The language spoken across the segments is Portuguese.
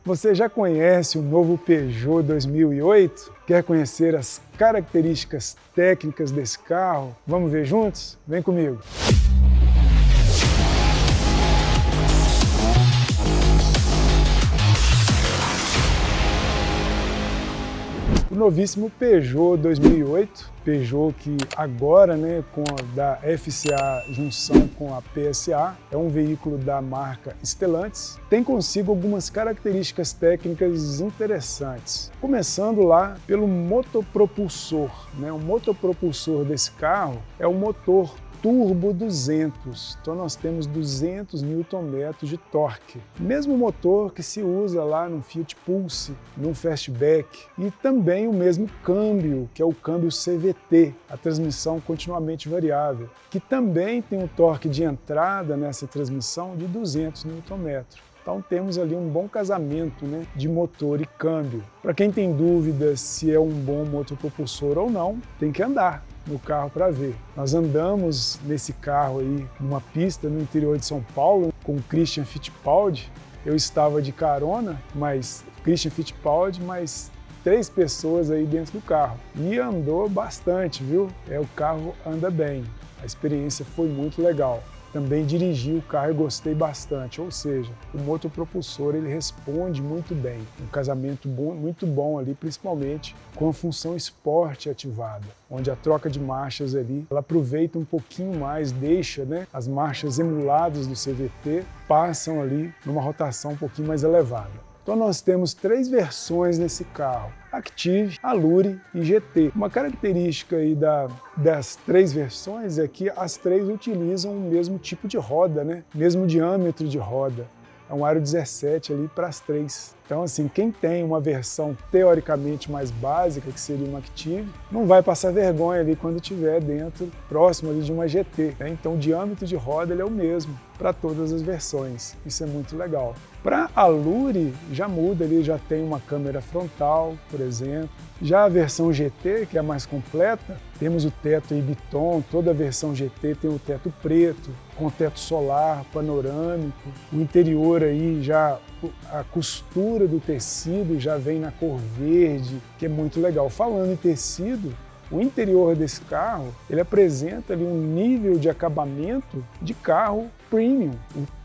Você já conhece o novo Peugeot 2008? Quer conhecer as características técnicas desse carro? Vamos ver juntos? Vem comigo! O novíssimo Peugeot 2008, Peugeot que agora, com a da FCA junção com a PSA, é um veículo da marca Stellantis, tem consigo algumas características técnicas interessantes. Começando lá pelo motopropulsor. O motopropulsor desse carro é o motor Turbo 200, então nós temos 200 Nm de torque. Mesmo motor que se usa lá no Fiat Pulse, no Fastback, e também o mesmo câmbio, que é o câmbio CVT, a transmissão continuamente variável, que também tem um torque de entrada nessa transmissão de 200 Nm. Então temos ali um bom casamento de motor e câmbio. Para quem tem dúvidas se é um bom motopropulsor ou não, tem que andar no carro para ver. Nós andamos nesse carro aí numa pista no interior de São Paulo com o Christian Fittipaldi. Eu estava de carona, mas Christian Fittipaldi, mais 3 pessoas aí dentro do carro. E andou bastante, viu? O carro anda bem. A experiência foi muito legal. Também dirigi o carro e gostei bastante, ou seja, o motopropulsor ele responde muito bem. Um casamento muito bom ali, principalmente com a função Sport ativada, onde a troca de marchas ali, ela aproveita um pouquinho mais, deixa as marchas emuladas do CVT, passam ali numa rotação um pouquinho mais elevada. Então nós temos 3 versões nesse carro, Active, Allure e GT. Uma característica aí das 3 versões é que as 3 utilizam o mesmo tipo de roda, mesmo diâmetro de roda. É um aro 17 ali para as 3. Então, assim, quem tem uma versão teoricamente mais básica, que seria uma Active, não vai passar vergonha ali quando estiver dentro, próximo ali de uma GT. Então, o diâmetro de roda ele é o mesmo para todas as versões. Isso é muito legal. Para a Allure, já muda, ele já tem uma câmera frontal, por exemplo. Já a versão GT, que é a mais completa, temos o teto em Biton, toda a versão GT tem o teto preto, com teto solar, panorâmico. O interior aí já, a costura do tecido já vem na cor verde, que é muito legal. Falando em tecido, o interior desse carro, ele apresenta ali um nível de acabamento de carro premium.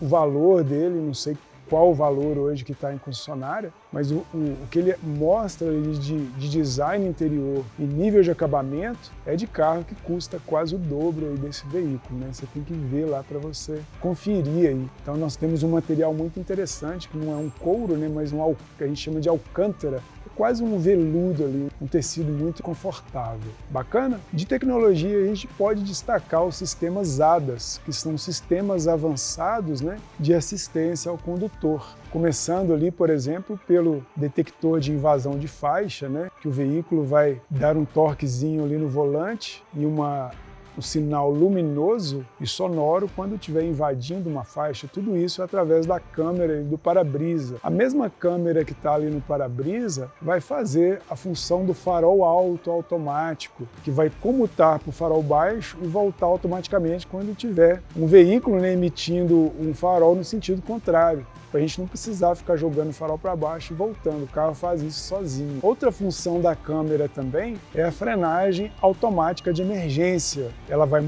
O valor dele, não sei qual o valor hoje que está em concessionária, mas o que ele mostra ali de design interior e nível de acabamento é de carro que custa quase o dobro aí desse veículo. Você tem que ver lá para você conferir aí. Então nós temos um material muito interessante, que não é um couro, mas que a gente chama de alcântara, quase um veludo ali, um tecido muito confortável. Bacana? De tecnologia a gente pode destacar os sistemas ADAS, que são sistemas avançados de assistência ao condutor. Começando ali, por exemplo, pelo detector de invasão de faixa, que o veículo vai dar um torquezinho ali no volante e um sinal luminoso e sonoro quando estiver invadindo uma faixa, tudo isso através da câmera do para-brisa. A mesma câmera que está ali no para-brisa vai fazer a função do farol alto automático, que vai comutar para o farol baixo e voltar automaticamente quando tiver um veículo emitindo um farol no sentido contrário, para a gente não precisar ficar jogando o farol para baixo e voltando, o carro faz isso sozinho. Outra função da câmera também é a frenagem automática de emergência. Ela vai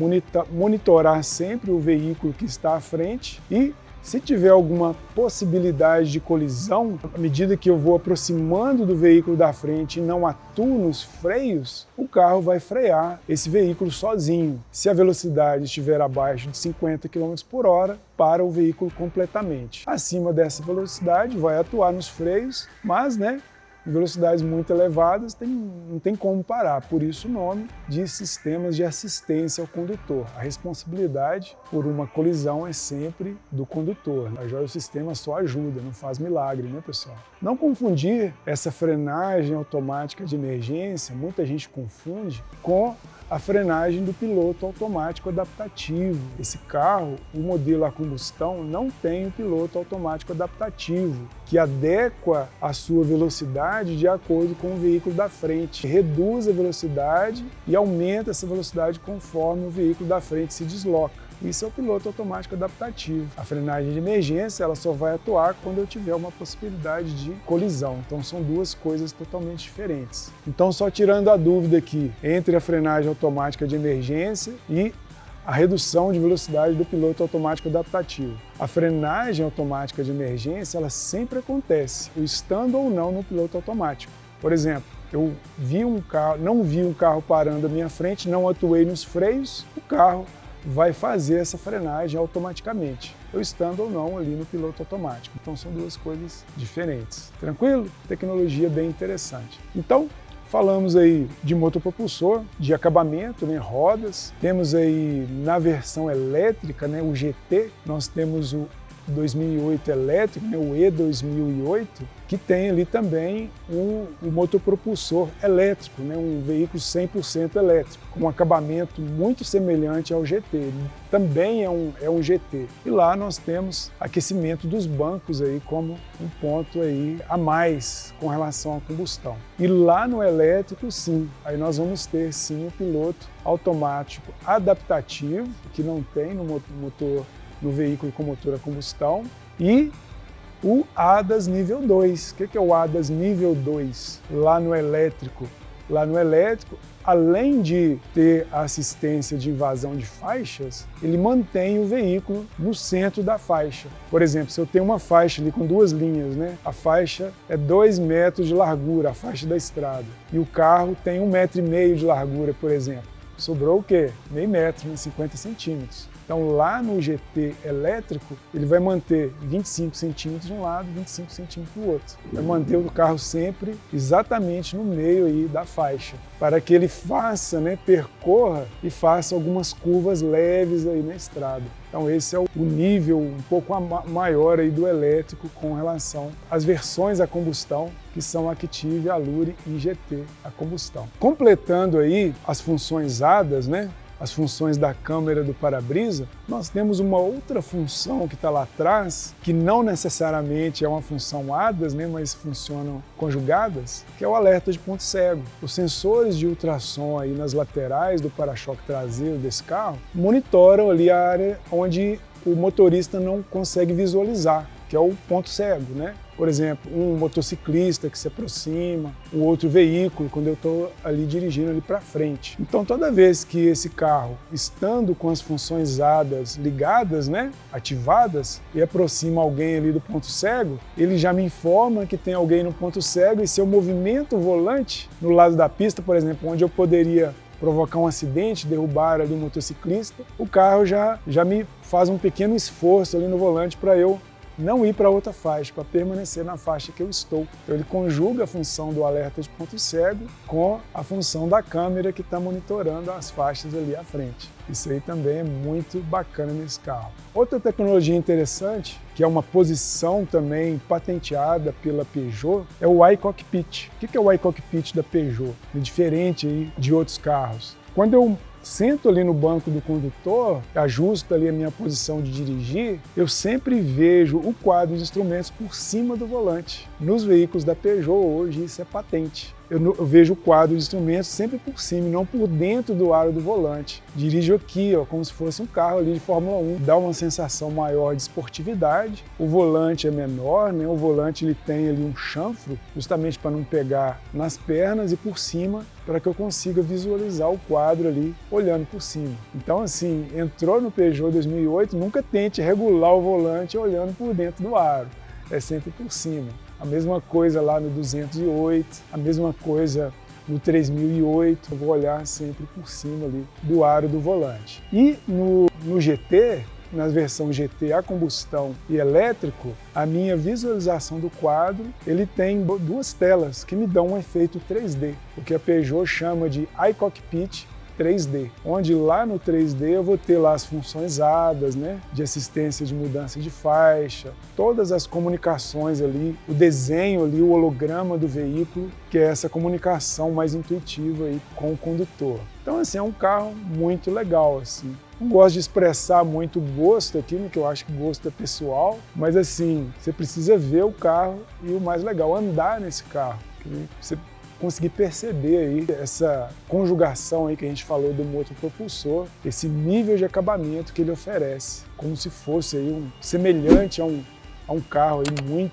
monitorar sempre o veículo que está à frente e, se tiver alguma possibilidade de colisão, à medida que eu vou aproximando do veículo da frente e não atuo nos freios, o carro vai frear esse veículo sozinho. Se a velocidade estiver abaixo de 50 km por hora, para o veículo completamente. Acima dessa velocidade, vai atuar nos freios, mas em velocidades muito elevadas não tem como parar, por isso o nome de sistemas de assistência ao condutor. A responsabilidade por uma colisão é sempre do condutor. Já o sistema só ajuda, não faz milagre, pessoal? Não confundir essa frenagem automática de emergência, muita gente confunde, com a frenagem do piloto automático adaptativo. Esse carro, o modelo a combustão, não tem o piloto automático adaptativo, que adequa a sua velocidade de acordo com o veículo da frente. Reduz a velocidade e aumenta essa velocidade conforme o veículo da frente se desloca. Isso é o piloto automático adaptativo. A frenagem de emergência, ela só vai atuar quando eu tiver uma possibilidade de colisão. Então são duas coisas totalmente diferentes. Então, só tirando a dúvida aqui entre a frenagem automática de emergência e a redução de velocidade do piloto automático adaptativo. A frenagem automática de emergência, ela sempre acontece, eu estando ou não no piloto automático. Por exemplo, eu não vi um carro parando à minha frente, não atuei nos freios, o carro vai fazer essa frenagem automaticamente, eu estando ou não ali no piloto automático. Então são duas coisas diferentes. Tranquilo? Tecnologia bem interessante. Então, falamos aí de motopropulsor, de acabamento, né, rodas. Temos aí na versão elétrica, né, o GT, nós temos o 2008 elétrico, né, o E2008, que tem ali também o motopropulsor elétrico, né, um veículo 100% elétrico, com um acabamento muito semelhante ao GT. Ele também é um GT. E lá nós temos aquecimento dos bancos aí como um ponto aí a mais com relação à combustão. E lá no elétrico, sim, aí nós vamos ter sim o piloto automático adaptativo, que não tem no veículo com motor a combustão, e o ADAS nível 2. O que é o ADAS nível 2? Lá no elétrico, além de ter a assistência de invasão de faixas, ele mantém o veículo no centro da faixa. Por exemplo, se eu tenho uma faixa ali com duas linhas, né? A faixa é 2 metros de largura, a faixa da estrada, e o carro tem 1,5 metro de largura, por exemplo. Sobrou o quê? Meio metro, né? 50 centímetros. Então lá no GT elétrico, ele vai manter 25 centímetros de um lado, 25 centímetros do outro. Vai manter o carro sempre exatamente no meio aí da faixa, para que ele faça, né, percorra e faça algumas curvas leves aí na estrada. Então esse é o nível um pouco maior aí do elétrico com relação às versões a combustão, que são Active, Allure e GT a combustão. Completando aí as funções ADAS, né? As funções da câmera do para-brisa, nós temos uma outra função que está lá atrás, que não necessariamente é uma função ADAS, né, mas funcionam conjugadas, que é o alerta de ponto cego. Os sensores de ultrassom aí nas laterais do para-choque traseiro desse carro monitoram ali a área onde o motorista não consegue visualizar, que é o ponto cego, né? Por exemplo, um motociclista que se aproxima, um outro veículo, quando eu estou ali dirigindo ali para frente. Então, toda vez que esse carro, estando com as funções ADAS ligadas, né, ativadas, e aproxima alguém ali do ponto cego, ele já me informa que tem alguém no ponto cego, e se eu movimento o volante no lado da pista, por exemplo, onde eu poderia provocar um acidente, derrubar ali um motociclista, o carro já me faz um pequeno esforço ali no volante para eu não ir para outra faixa, para permanecer na faixa que eu estou. Então ele conjuga a função do alerta de ponto cego com a função da câmera que está monitorando as faixas ali à frente. Isso aí também é muito bacana nesse carro. Outra tecnologia interessante, que é uma posição também patenteada pela Peugeot, é o iCockpit. O que é o iCockpit da Peugeot? É diferente aí de outros carros. Quando eu sento ali no banco do condutor, ajusto ali a minha posição de dirigir, eu sempre vejo o quadro de instrumentos por cima do volante. Nos veículos da Peugeot hoje isso é patente. Eu vejo o quadro de instrumentos sempre por cima, não por dentro do aro do volante. Dirijo aqui, ó, como se fosse um carro ali de Fórmula 1. Dá uma sensação maior de esportividade. O volante é menor, né? O volante ele tem ali um chanfro, justamente para não pegar nas pernas, e por cima, para que eu consiga visualizar o quadro ali olhando por cima. Então, assim, entrou no Peugeot 2008, nunca tente regular o volante olhando por dentro do aro. É sempre por cima. A mesma coisa lá no 208, a mesma coisa no 3008, eu vou olhar sempre por cima ali do aro do volante. E no GT, na versão GT a combustão e elétrico, a minha visualização do quadro, ele tem duas telas que me dão um efeito 3D, o que a Peugeot chama de iCockpit 3D, onde lá no 3D eu vou ter lá as funções ADAS, né, de assistência de mudança de faixa, todas as comunicações ali, o desenho ali, o holograma do veículo, que é essa comunicação mais intuitiva aí com o condutor. Então, assim, é um carro muito legal, assim. Não gosto de expressar muito gosto aqui, porque eu acho que gosto é pessoal, mas assim, você precisa ver o carro e o mais legal, andar nesse carro. Você conseguir perceber aí essa conjugação aí que a gente falou do motopropulsor, esse nível de acabamento que ele oferece, como se fosse aí semelhante a um carro aí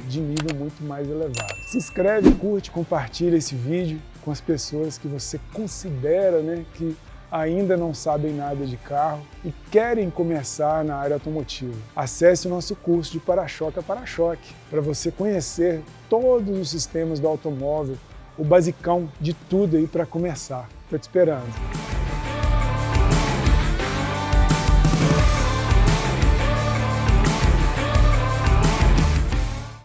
de nível muito mais elevado. Se inscreve, curte, compartilha esse vídeo com as pessoas que você considera, né, que ainda não sabem nada de carro e querem começar na área automotiva. Acesse o nosso curso de para-choque a para-choque para você conhecer todos os sistemas do automóvel, o basicão de tudo aí para começar. Estou te esperando.